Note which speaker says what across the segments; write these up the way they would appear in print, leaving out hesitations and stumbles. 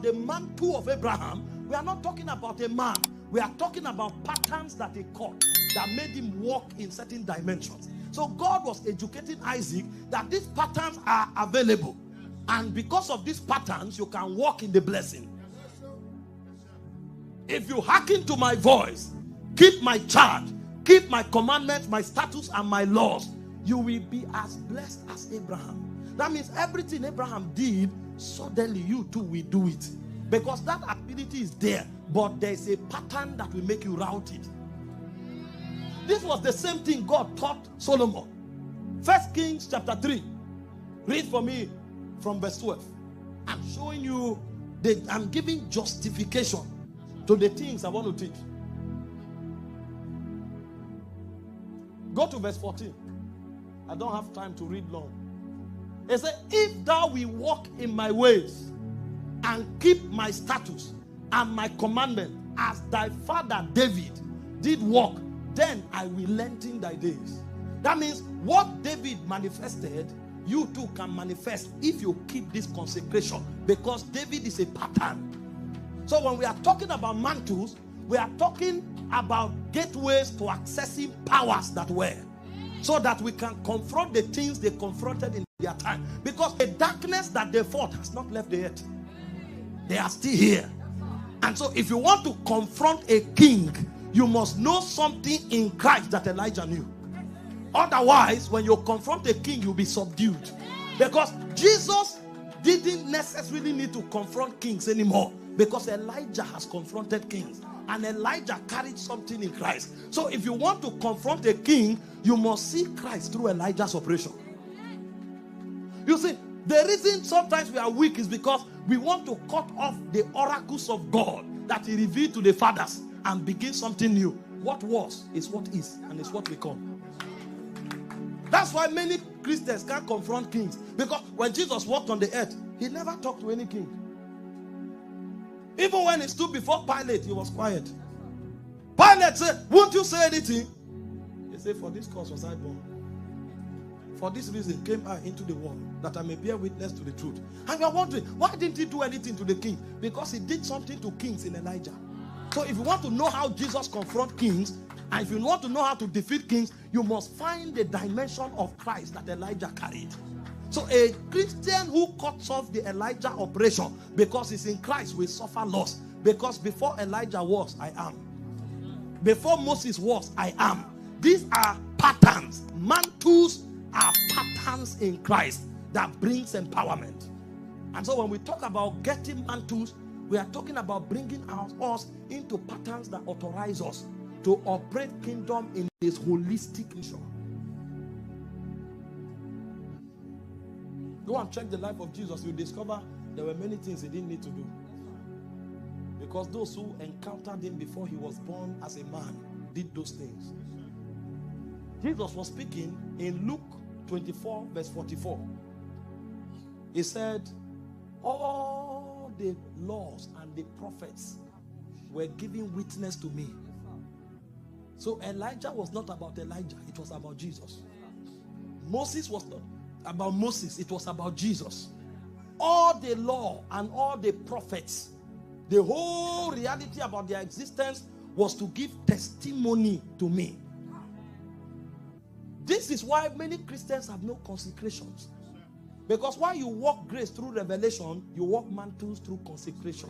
Speaker 1: the mantle of Abraham, we are not talking about a man. We are talking about patterns that he caught that made him walk in certain dimensions. So God was educating Isaac that these patterns are available. And because of these patterns, you can walk in the blessing. If you hearken to my voice, keep my charge, keep my commandments, my statutes, and my laws, you will be as blessed as Abraham. That means everything Abraham did, suddenly you too will do it. Because that ability is there, but there is a pattern that will make you route it. This was the same thing God taught Solomon. 1 Kings chapter 3. Read for me from verse 12. I'm showing you, I'm giving justification to the things I want to teach. Go to verse 14. I don't have time to read long. It said, if thou will walk in my ways and keep my statutes and my commandment as thy father David did walk, then I will lengthen thy days. That means what David manifested, you too can manifest if you keep this consecration, because David is a pattern. So when we are talking about mantles, we are talking about gateways to accessing powers that were, so that we can confront the things they confronted in their time. Because the darkness that they fought has not left the earth. They are still here. And so if you want to confront a king, you must know something in Christ that Elijah knew. Otherwise, when you confront a king, you'll be subdued. Because Jesus didn't necessarily need to confront kings anymore, because Elijah has confronted kings. And Elijah carried something in Christ. So if you want to confront a king, you must see Christ through Elijah's operation. You see, the reason sometimes we are weak is because we want to cut off the oracles of God that he revealed to the fathers and begin something new. What was is what is, and is what will come. That's why many Christians can't confront kings. Because when Jesus walked on the earth, he never talked to any king. Even when he stood before Pilate, he was quiet. Pilate said, won't you say anything? He said, for this cause was I born. For this reason came I into the world, that I may bear witness to the truth. And you are wondering, why didn't he do anything to the king? Because he did something to kings in Elijah. So if you want to know how Jesus confronts kings, and if you want to know how to defeat kings, you must find the dimension of Christ that Elijah carried. So a Christian who cuts off the Elijah operation because he's in Christ will suffer loss. Because before Elijah was, I am. Before Moses was, I am. These are patterns. Mantles are patterns in Christ that brings empowerment. And so when we talk about getting mantles, we are talking about bringing us into patterns that authorize us to operate kingdom in this holistic mission. Go and check the life of Jesus. You'll discover there were many things he didn't need to do. Because those who encountered him before he was born as a man did those things. Jesus was speaking in Luke 24 verse 44. He said, all the laws and the prophets were giving witness to me. So Elijah was not about Elijah, it was about Jesus. Moses was not about Moses, it was about Jesus. All the law and all the prophets, the whole reality about their existence was to give testimony to me. This is why many Christians have no consecrations. Because while you walk grace through revelation, you walk mantles through consecration.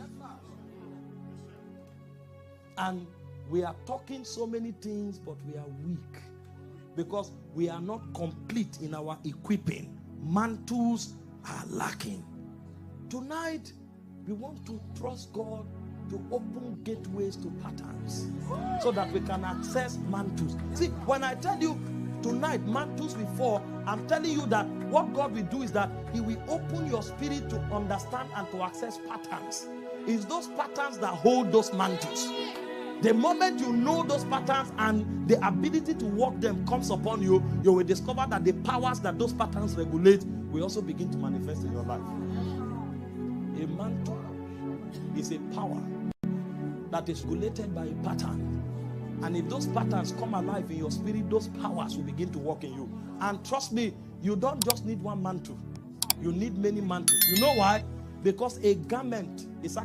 Speaker 1: And we are talking so many things, but we are weak. Because we are not complete in our equipping. Mantles are lacking. Tonight, we want to trust God to open gateways to patterns so that we can access mantles. See, when I tell you tonight mantles will fall, I'm telling you that what God will do is that he will open your spirit to understand and to access patterns. It's those patterns that hold those mantles. The moment you know those patterns and the ability to walk them comes upon you, you will discover that the powers that those patterns regulate will also begin to manifest in your life. A mantle is a power that is regulated by a pattern. And if those patterns come alive in your spirit, those powers will begin to work in you. And trust me, you don't just need one mantle. You need many mantles. You know why? Because a garment is